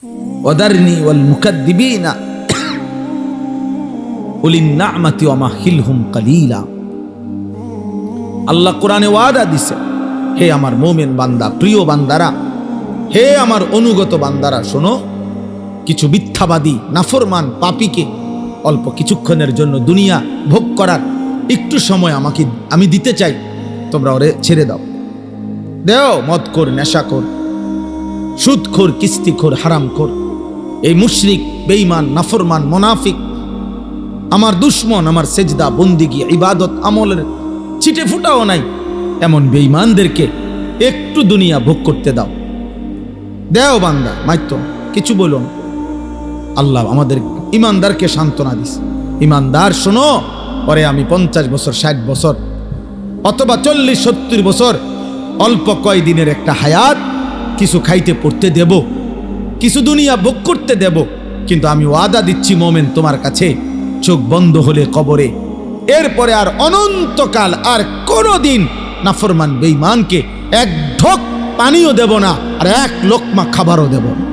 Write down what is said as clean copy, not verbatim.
ওয়াদারনি ওয়াল মুকাদ্দিবিনা উলিন নি'মাতি ওয়া মাহিলহুম কালিলা। আল্লাহ কোরআনে ওয়াদা দিছে, হে আমার মুমিন বান্দা, প্রিয় বান্দারা, হে আমার অনুগত বান্দারা, শোনো, কিছু মিথ্যাবাদী নাফরমান পাপীকে অল্প কিছুক্ষণের জন্য দুনিয়া ভোগ করার একটু সময় আমি দিতে চাই, তোমরা ওরে ছেড়ে দাও। দেও মদখোর, নেশাখোর, সুদখোর, কিস্তিখোর, হারামখোর, এই মুশরিক, বেঈমান, নাফরমান, মুনাফিক, আমার দুশ্মন, আমার সেজদা, বন্দিগি, ইবাদত আমলের ছিটে ফুটাও নাই এমন বেঈমানদেরকে একটু দুনিয়া ভোগ করতে দাও। দেও বান্দা, মাইতো কিছু বলো না। আল্লাহ আমাদের ইমানদারকে সান্ত্বনা দিস, ইমানদার শোনো, পরে আমি 50 বছর, 60 বছর অথবা 40-70 বছর অল্প কয়দিনের একটা হায়াত কিছু খাইতে পড়তে দেব, কিছু দুনিয়া ভোগ করতে দেব, কিন্তু আমি ওয়াদা দিচ্ছি মোমেন তোমার কাছে, চোখ বন্ধ হলে কবরে এরপরে আর অনন্তকাল আর কোনোদিন নাফরমান বেঈমানকে এক ঢোক পানিও দেব না, আর এক লোকমা খাবারও দেব না।